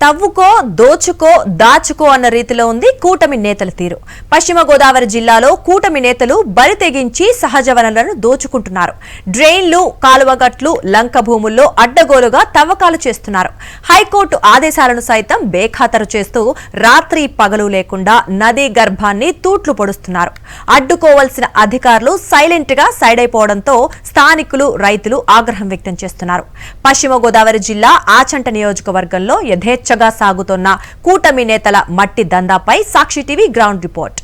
తవ్వుకో దోచుకో దాచుకో అన్న రీతిలో ఉంది కూటమి నేతల తీరు. పశ్చిమ గోదావరి జిల్లాలో కూటమి నేతలు బరి తెగించి సహజ వనరులను దోచుకుంటున్నారు. డ్రైన్లు, కాలువగట్లు, లంక భూముల్లో అడ్డగోలుగా తవ్వకాలు చేస్తున్నారు. హైకోర్టు ఆదేశాలను సైతం బేఖాతరు చేస్తూ రాత్రి పగలు లేకుండా నదీ గర్భాన్ని తూట్లు పొడుస్తున్నారు. అడ్డుకోవాల్సిన అధికారులు సైలెంట్ గా సైడ్ అయిపోవడంతో స్థానికులు, రైతులు ఆగ్రహం వ్యక్తం చేస్తున్నారు. పశ్చిమ గోదావరి జిల్లా ఆచంట నియోజకవర్గంలో యథేచ్ఛగా సాగుతున్న కూటమి నేతల మట్టి దందాపై సాక్షి టీవీ గ్రౌండ్ రిపోర్ట్.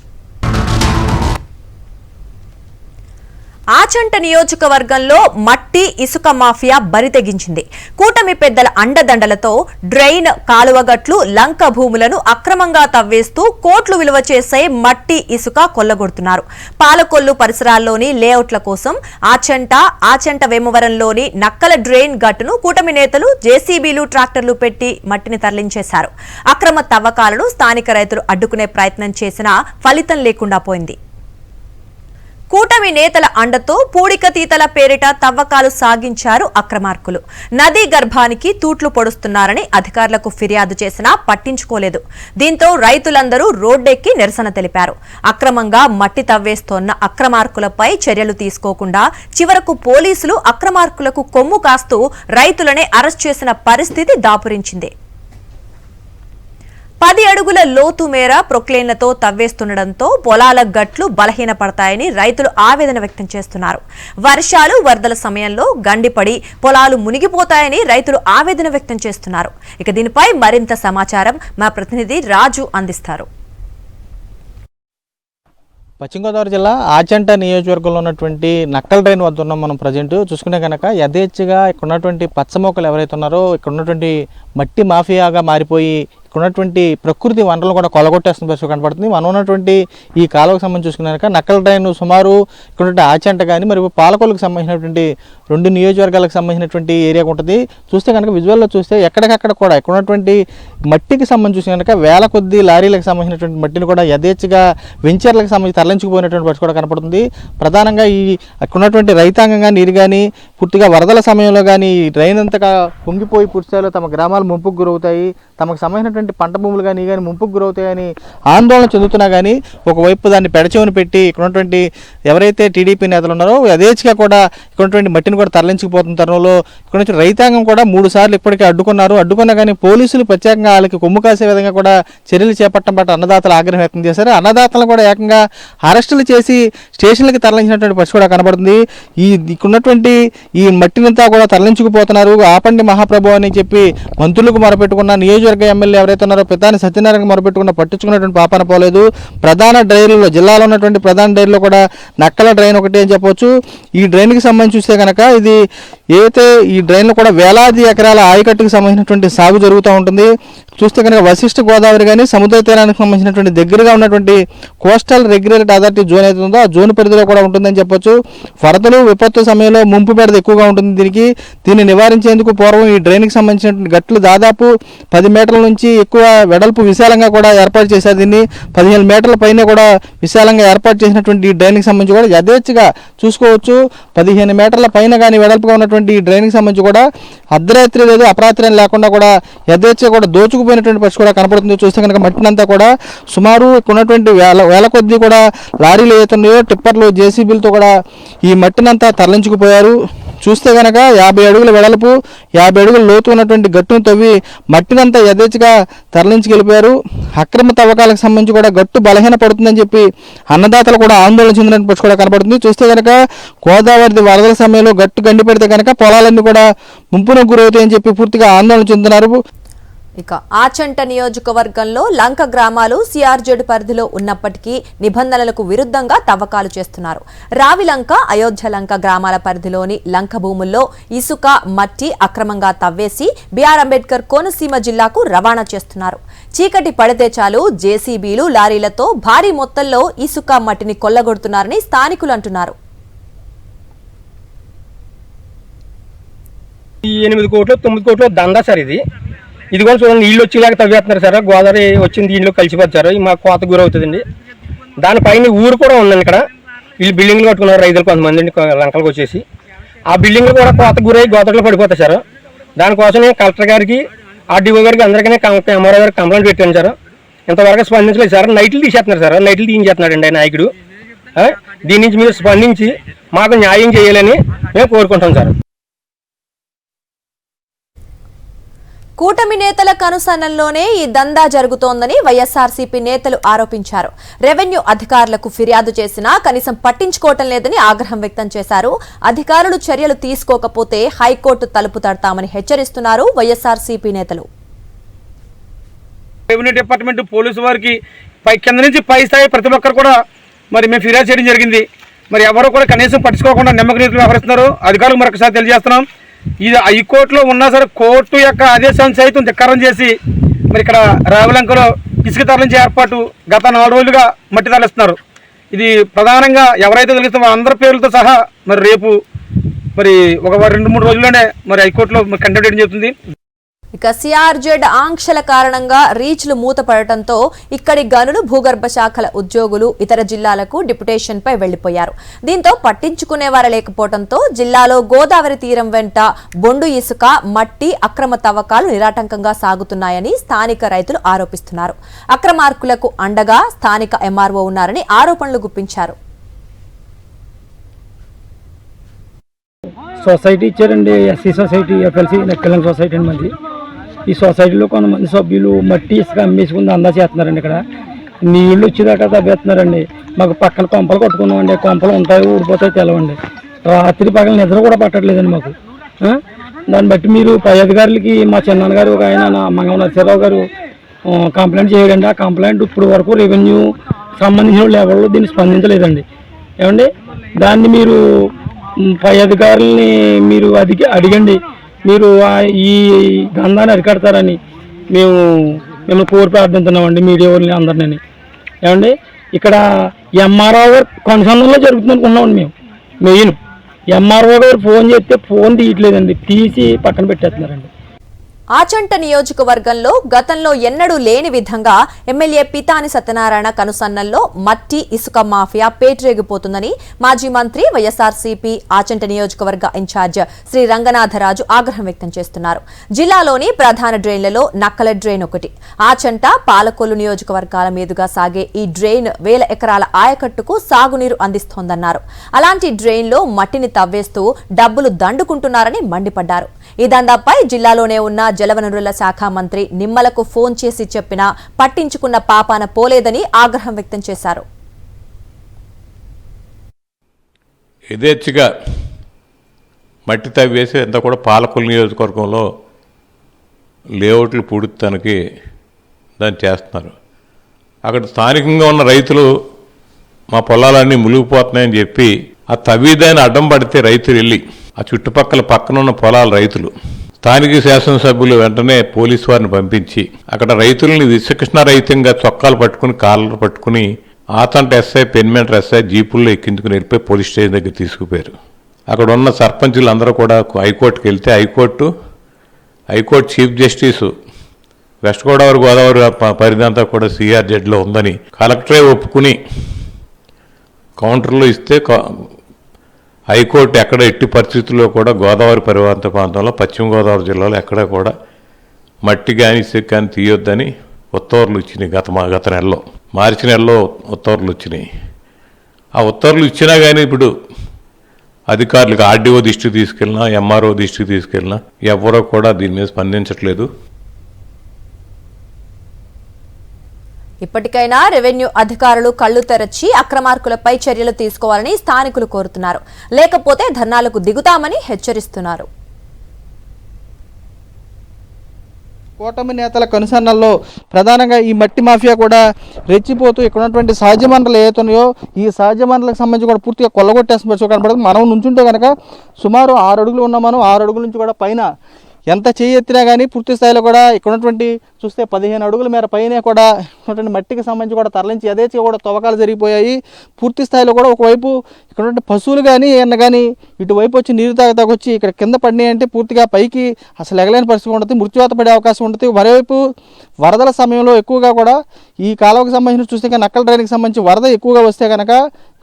ఆచంట నియోజకవర్గంలో మట్టి, ఇసుక మాఫియా బరితెగించింది. కూటమి పెద్దల అండదండలతో డ్రైన్, కాలువగట్లు, లంక భూములను అక్రమంగా తవ్వేస్తూ కోట్లు విలువ చేసే మట్టి, ఇసుక కొల్లగొడుతున్నారు. పాలకొల్లు పరిసరాల్లోని లేఅవుట్ల కోసం ఆచంట వేమవరంలోని నక్కల డ్రైన్ గట్టును కూటమి నేతలు జేసీబీలు, ట్రాక్టర్లు పెట్టి మట్టిని తరలించేశారు. అక్రమ తవ్వకాలను స్థానిక రైతులు అడ్డుకునే ప్రయత్నం చేసినా ఫలితం లేకుండా పోయింది. కూటమి నేతల అండతో పూడికతీతల పేరిట తవ్వకాలు సాగించారు అక్రమార్కులు. నదీ గర్భానికి తూట్లు పొడుస్తున్నారని అధికారులకు ఫిర్యాదు చేసినా పట్టించుకోలేదు. దీంతో రైతులందరూ రోడ్డెక్కి నిరసన తెలిపారు. అక్రమంగా మట్టి తవ్వేస్తోన్న అక్రమార్కులపై చర్యలు తీసుకోకుండా చివరకు పోలీసులు అక్రమార్కులకు కొమ్ము కాస్తూ రైతులనే అరెస్ట్ చేసిన పరిస్థితి దాపురించింది. 10 అడుగుల లోతు మేర ప్రొక్లైన్లతో తవ్వేస్తుండటంతో పొలాల గట్లు బలహీనపడతాయని రైతులు ఆవేదన వ్యక్తం చేస్తున్నారు. వర్షాలు, వరదల సమయంలో గండిపడి పొలాలు మునిగిపోతాయని రైతులు ఆవేదన వ్యక్తం చేస్తున్నారు. ఇక దీనిపై మరింత సమాచారం మా ప్రతినిధి రాజు అందిస్తారు. పశ్చిమ గోదావరి జిల్లా ఆచంట నియోజకవర్గంలో ఉన్నటువంటి నక్కల డ్రైన్ వద్ద ఉన్నాం మనం. ప్రజెంట్ చూసుకునే కనుక యథేచ్ఛగా ఇక్కడ ఉన్నటువంటి పచ్చ మొక్కలు ఎవరైతే ఉన్నారో ఇక్కడ ఉన్నటువంటి మట్టి మాఫియాగా మారిపోయి ఇక్కడ ఉన్నటువంటి ప్రకృతి వనరులను కూడా కొలగొట్టేస్తున్న పరిస్థితి కనపడుతుంది. మనం ఉన్నటువంటి ఈ కాలువకు సంబంధించి చూసుకునే కనుక నక్కల డ్రైన్ సుమారు ఇక్కడ ఆచంట కానీ మరియు పాలకొల్లుకు సంబంధించినటువంటి 2 నియోజకవర్గాలకు సంబంధించినటువంటి ఏరియా ఉంటుంది. చూస్తే కనుక విజువల్లో చూస్తే ఎక్కడికక్కడ కూడా ఇక్కడ ఉన్నటువంటి మట్టికి సంబంధించి చూస్తే కనుక వేల కొద్ది లారీలకు సంబంధించినటువంటి మట్టిని కూడా యథేచ్ఛగా వెంచర్లకు సంబంధించి తరలించుకుపోయినటువంటి పరిస్థితి కూడా కనపడుతుంది. ప్రధానంగా ఈ అక్కడ ఉన్నటువంటి రైతాంగంగా నీరు కానీ పూర్తిగా వరదల సమయంలో కానీ ఈ డ్రైన్ అంతగా పొంగిపోయి పూర్తిస్థాయిలో తమ గ్రామాలు ముంపుకు గురవుతాయి, తమకు సంబంధించినటువంటి పంట భూములు కానీ ముంపుకు గురవుతాయని ఆందోళన చెందుతున్నా కానీ ఒకవైపు దాన్ని పెడచెవిని పెట్టి ఇక్కడ ఉన్నటువంటి ఎవరైతే టీడీపీ నేతలు ఉన్నారో యథేచ్ఛగా కూడా ఇక్కడ ఉన్నటువంటి మట్టిని కూడా తరలించుకుపోతున్న తరుణంలో ఇక్కడ నుంచి రైతాంగం కూడా 3 సార్లు ఇప్పటికే అడ్డుకున్నా కానీ పోలీసులు ప్రత్యేకంగా వాళ్ళకి కొమ్ము కాసే విధంగా కూడా చర్యలు చేపట్టడం పట్ల అన్నదాతలు ఆగ్రహం వ్యక్తం చేశారు. అన్నదాతలను కూడా ఏకంగా అరెస్టులు చేసి స్టేషన్లకి తరలించినటువంటి పరిస్థితి కూడా కనబడుతుంది. ఇక్కడున్నటువంటి ఈ మట్టినంతా కూడా తరలించుకుపోతున్నారు. ఆపండి మహాప్రభు అని చెప్పి మంత్రులకు మొరపెట్టుకున్న నియోజకవర్గ ఎమ్మెల్యే ఎవరైతే ఉన్నారో పెద్దాని సత్యనారాయణ మొరపెట్టుకున్న పట్టించుకున్నటువంటి పాపాన పోలేదు. ప్రధాన డ్రైన్లలో జిల్లాలో ఉన్నటువంటి ప్రధాన డ్రైన్లో కూడా నక్కల డ్రైన్ ఒకటి అని చెప్పొచ్చు. ఈ డ్రైన్కి సంబంధించి చూస్తే కనుక ఇది ఏదైతే ఈ డ్రైన్లో కూడా వేలాది ఎకరాల ఆయకట్టుకు సంబంధించినటువంటి సాగు జరుగుతూ ఉంటుంది. చూస్తే కనుక వశిష్ఠ గోదావరి కానీ సముద్ర తీరానికి సంబంధించినటువంటి దగ్గరగా ఉన్నటువంటి కోస్టల్ రెగ్యులేటరీ అథారిటీ జోన్ అయితే ఉందో ఆ జోన్ పరిధిలో కూడా ఉంటుందని చెప్పొచ్చు. వరదలు, విపత్తు సమయంలో ముంపు బెడద ఎక్కువగా ఉంటుంది. దీన్ని నివారించేందుకు పూర్వం ఈ డ్రైన్కి సంబంధించినటువంటి గట్లు దాదాపు 10 మీటర్ల నుంచి ఎక్కువ వెడల్పు విశాలంగా కూడా ఏర్పాటు చేశారు. దీన్ని 15 మీటర్ల పైన కూడా విశాలంగా ఏర్పాటు చేసినటువంటి ఈ డ్రైన్కి సంబంధించి కూడా యథేచ్ఛగా చూసుకోవచ్చు. 15 మీటర్ల పైన కానీ వెడల్పుగా ఉన్నటువంటి ఈ డ్రైన్కి సంబంధించి కూడా అర్ధరాత్రి లేదు అపరాత్రి లేకుండా కూడా యథేచ్ఛగా కూడా దోచుకుపోయినటువంటి పరిస్థితి కూడా కనపడుతుంది. చూస్తే కనుక మట్టినంతా కూడా సుమారు ఉన్నటువంటి వేల కొద్దీ కూడా లారీలు ఏతున్నాయో టిప్పర్లు, జేసీబీలతో కూడా ఈ మట్టినంతా తరలించుకుపోయారు. చూస్తే కనుక 50 అడుగుల వెడల్పు, 50 అడుగుల లోతు ఉన్నటువంటి గట్టును తవ్వి మట్టినంతా యథేచ్ఛగా తరలించుకెళ్ళిపోయారు. అక్రమ తవ్వకాలకు సంబంధించి కూడా గట్టు బలహీన పడుతుందని చెప్పి అన్నదాతలు కూడా ఆందోళన చెందినట్టు కూడా కనపడుతుంది. చూస్తే కనుక గోదావరి వరదల సమయంలో గట్టు గండి పెడితే కనుక పొలాలన్నీ కూడా ముంపునకు గురవుతాయని చెప్పి పూర్తిగా ఆందోళన చెందుతున్నారు. ఇక ఆచంట నియోజకవర్గంలో లంక గ్రామాలు సిఆర్జెడ్ పరిధిలో ఉన్నప్పటికీ నిబంధనలకు విరుద్ధంగా తవ్వకాలు చేస్తున్నారు. రావిలంక, అయోధ్యలంక గ్రామాల పరిధిలోని లంక భూముల్లో ఇసుక, మట్టి అక్రమంగా తవ్వేసి బిఆర్ అంబేద్కర్ కోనసీమ జిల్లాకు రవాణా చేస్తున్నారు. చీకటి పడితే చాలు జేసీబీలు, లారీలతో భారీ మొత్తంలో ఇసుక, మట్టిని కొల్లగొడుతున్నారని స్థానికులు అంటున్నారు. 8 కోట్లు 9 కోట్లు దందా సార్ ఇది కూడా చూడండి. నీళ్ళు వచ్చేలాగా తవ్వేస్తున్నారు సార్. గోదావరి వచ్చింది దీంట్లో కలిసిపోతారు. మా కోత గురవుతుందండి. దానిపైన ఊరు కూడా ఉందండి. ఇక్కడ వీళ్ళు బిల్డింగ్లు కట్టుకున్నారు రైతులు కొంతమంది లంకలకు వచ్చేసి. ఆ బిల్డింగ్లు కూడా కోత గురై గోదావరిలో పడిపోతాయి సార్. దానికోసం కలెక్టర్ గారికి ఆర్డీఓ గారికి అందరికీ ఎంఆర్ఓ గారికి కంప్లైంట్ పెట్టాను సార్. ఇంతవరకు స్పందించలేదు సార్. నైట్లు తీసేస్తున్నారు సార్, నైట్లు తీయించేస్తున్నాడు అండి నాయకుడు. దీని నుంచి మీరు స్పందించి మాకు న్యాయం చేయాలని మేము కోరుకుంటాం సార్. కూటమి నేతల కనుసన్నల్లోనే ఈ దందా జరుగుతోందని వైఎస్ఆర్సీపీ నేతలు ఆరోపించారు. రెవెన్యూ అధికారులకు ఫిర్యాదు చేసినా కనీసం పట్టించుకోవటం లేదని ఆగ్రహం వ్యక్తం చేశారు. అధికారులు చర్యలు తీసుకోకపోతే హైకోర్టు తలుపు తడతామని హెచ్చరిస్తున్నారు వైఎస్ఆర్సీపీ నేతలు. రెవెన్యూ డిపార్ట్మెంట్ పోలీసు వారికి కింద నుంచి పై స్థాయి ప్రతి ఒక్కరు కూడా మరి మేము ఫిర్యాదు చేయడం జరిగింది. మరి ఎవరు కూడా కనీసం పట్టించుకోకుండా నమ్మక రీతిలో వ్యవహరిస్తున్నారు. అధికారులు మరొకసారి తెలియజేస్తున్నాం, ఇది హైకోర్టులో ఉన్నా సరే కోర్టు యొక్క ఆదేశాన్ని సైతం ధిక్కారం చేసి మరి ఇక్కడ రావులంకలో ఇసుక తరలించే ఏర్పాటు గత 4 రోజులుగా మట్టి తరలిస్తున్నారు. ఇది ప్రధానంగా ఎవరైతే తొలగిస్తామో అందరి పేర్లతో సహా మరి రేపు మరి ఒక 2-3 రోజుల్లోనే మరి హైకోర్టులో కంటెంప్ట్ చేయడం జరుగుతుంది. ఇక సిఆర్జెడ్ ఆంక్షల కారణంగా రీచ్లు మూతపడటంతో ఇక్కడి గనులు భూగర్భ శాఖల ఉద్యోగులు ఇతర జిల్లాలకు డిప్యుటేషన్ పై వెళ్లిపోయారు. దీంతో పట్టించుకునేవారు లేకపోవడంతో జిల్లాలో గోదావరి తీరం వెంట బొండు ఇసుక, మట్టి అక్రమ తవ్వకాలు నిరాటంకంగా సాగుతున్నాయని స్థానిక రైతులు ఆరోపిస్తున్నారు. అక్రమార్కులకు అండగా స్థానిక ఎంఆర్ఓ ఉన్నారని ఆరోపణలు గుప్పించారు. సొసైటీ ఇచ్చారండి, SC society, FLC Nekkalam society అండి. మంది ఈ సొసైటీలో కొంతమంది సభ్యులు మట్టి ఇసుక అమ్మేసుకుని అందా చేస్తున్నారండి. ఇక్కడ నీళ్ళు వచ్చేదాకా తవ్వేస్తున్నారండి. మాకు పక్కన కొంపలు కట్టుకున్నామండి, కొంపలు ఉంటాయి ఊడిపోతాయి తెలవండి. రాత్రి పగల నిద్ర కూడా పట్టట్లేదండి మాకు. దాన్ని బట్టి మీరు పై అధికారులకి మా చిన్నాన్నగారు ఒక ఆయన మంగళ నరసింహరావు గారు కంప్లైంట్ చేయడండి. ఆ కంప్లైంట్ ఇప్పుడు వరకు రెవెన్యూ సంబంధించిన వాళ్ళు ఎవరు దీన్ని స్పందించలేదండి. ఏమండి దాన్ని మీరు పై అధికారులని మీరు అడిగండి, మీరు ఈ దందాన్ని అరికడతారని మేము కోరి ప్రార్థిస్తున్నామండి మీడియా వాళ్ళని అందరినీ. ఏమండి ఇక్కడ ఎంఆర్ఓ గారు కొనసాగంలో జరుగుతుంది అనుకున్నామండి. మేము మెయిన్ ఎంఆర్ఓ గారు ఫోన్ చేస్తే ఫోన్ తీయట్లేదండి, తీసి పక్కన పెట్టేస్తున్నారండి. ఆచంట నియోజకవర్గంలో గతంలో ఎన్నడూ లేని విధంగా ఎమ్మెల్యే పితాని సత్యనారాయణ కనుసన్నల్లో మట్టి ఇసుక మాఫియా పేటరేగిపోతుందని మాజీ మంత్రి వైఎస్ఆర్సీపీ ఆచంట నియోజకవర్గ ఇన్ఛార్జ్ శ్రీ రంగనాథరాజు ఆగ్రహం వ్యక్తం చేస్తున్నారు. జిల్లాలోని ప్రధాన డ్రైన్లలో నక్కల డ్రైన్ ఒకటి. ఆచంట, పాలకొల్లు నియోజకవర్గాల మీదుగా సాగే ఈ డ్రైన్ 1000 ఎకరాల ఆయకట్టుకు సాగునీరు అందిస్తోందన్నారు. అలాంటి డ్రైన్లో మట్టిని తవ్వేస్తూ డబ్బులు దండుకుంటున్నారని మండిపడ్డారు. ఈ దందాపై జిల్లాలోనే ఉన్న జలవనరుల శాఖ మంత్రి నిమ్మలకు ఫోన్ చేసి చెప్పినా పట్టించుకున్న పాపాన పోలేదని ఆగ్రహం వ్యక్తం చేశారు. యథేచ్ఛగా మట్టి తవ్వేసి అంతా కూడా పాలకొల్లు నియోజకవర్గంలో లేఅవుట్లు పూడుతానికి దాన్ని చేస్తున్నారు. అక్కడ స్థానికంగా ఉన్న రైతులు మా పొలాలన్నీ మునిగిపోతున్నాయని చెప్పి ఆ తవ్విదాన్ని అడ్డం పడితే రైతులు వెళ్ళి ఆ చుట్టుపక్కల పక్కనున్న పొలాల రైతులు స్థానిక శాసనసభ్యులు వెంటనే పోలీసు వారిని పంపించి అక్కడ రైతులని విచక్షణారహితంగా చొక్కాలు పట్టుకుని కాళ్ళను పట్టుకుని ఆతంట ఎస్ఐ, పెన్మెంటర్ ఎస్ఐ జీపుల్లో ఎక్కించుకుని వెళ్ళిపోయి పోలీస్ స్టేషన్ దగ్గర తీసుకుపోయారు. అక్కడ ఉన్న సర్పంచులు అందరూ కూడా హైకోర్టుకి వెళ్తే high court chief justice west Godavari పరిధంతా కూడా సిఆర్జెడ్లో ఉందని కలెక్టరే ఒప్పుకుని కౌంటర్లో ఇస్తే హైకోర్టు ఎక్కడ ఎట్టి పరిస్థితుల్లో కూడా గోదావరి పరివాహక ప్రాంతంలో పశ్చిమ గోదావరి జిల్లాలో ఎక్కడ కూడా మట్టి కానీ ఇసుక కానీ తీయొద్దని ఉత్తర్వులు ఇచ్చినాయి. గత నెలలో మార్చి నెలలో ఉత్తర్వులు వచ్చినాయి. ఆ ఉత్తర్వులు ఇచ్చినా కానీ ఇప్పుడు అధికారులకు ఆర్డీఓ దృష్టికి తీసుకెళ్ళినా, ఎంఆర్ఓ దృష్టికి తీసుకెళ్ళినా ఎవరో కూడా దీని మీద స్పందించట్లేదు. ఇప్పటికైనా రెవెన్యూ అధికారులు కళ్లు తెరచి అక్రమార్కులపై చర్యలు తీసుకోవాలని స్థానికులు కోరుతున్నారు. లేకపోతే ధర్నాలకు దిగుతామని హెచ్చరిస్తున్నారు. కూటమి నేతల కనుసన్నల్లో ప్రధానంగా ఈ మట్టి మాఫియా కూడా రెచ్చిపోతూ ఇక్కడ ఉన్నటువంటి సహజ వనరులు ఏతున్నాయో ఈ సహజ వనరులకు సంబంధించి కూడా పూర్తిగా కొల్లగొట్టేస్తున్న కనపడదు. మనం నుంచుంటే కనుక సుమారు 6 అడుగులు ఉన్నాం. మనం 6 అడుగుల నుంచి కూడా పైన ఎంత చేయి ఎత్తినా కానీ పూర్తి స్థాయిలో కూడా ఇక్కడ ఉన్నటువంటి చూస్తే 15 అడుగుల మేర పైన కూడా ఉన్నటువంటి మట్టికి సంబంధించి కూడా తరలించి యథేచ్ఛగా కూడా తవ్వకాలు జరిగిపోయాయి. పూర్తి స్థాయిలో కూడా ఒకవైపు ఇక్కడ ఉన్నటువంటి పశువులు కానీ ఏమన్నా కానీ ఇటువైపు వచ్చి నీరు తాగొచ్చి ఇక్కడ కింద పడినాయి అంటే పూర్తిగా పైకి అసలు ఎగలేని పరిస్థితి ఉంటుంది, మృత్యువాత పడే అవకాశం ఉంటుంది. మరోవైపు వరదల సమయంలో ఎక్కువగా కూడా ఈ కాలువకు సంబంధించి చూస్తే నక్కల డ్రైన్కి సంబంధించి వరద ఎక్కువగా వస్తే కనుక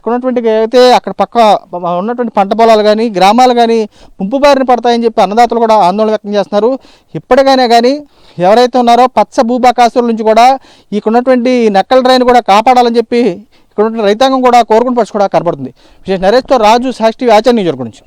ఇక్కడ ఉన్నటువంటి అయితే అక్కడ పక్క ఉన్నటువంటి పంట పొలాలు కానీ గ్రామాలు కానీ ముంపు బారిన పడతాయని చెప్పి అన్నదాతలు కూడా ఆందోళన వ్యక్తం చేస్తున్నారు. ఇప్పటికైనా కానీ ఎవరైతే ఉన్నారో పచ్చ భూభాకాస్తుల నుంచి కూడా ఇక్కడ ఉన్నటువంటి నక్కల డ్రైన్ కూడా కాపాడాలని చెప్పి ఇక్కడ ఉన్న రైతాంగం కూడా కోరుకుని పరిచి కూడా కనపడుతుంది. విశేష నరేష్తో రాజు, సాక్షి, ఆచార్య నియోజకవర్గం నుంచి.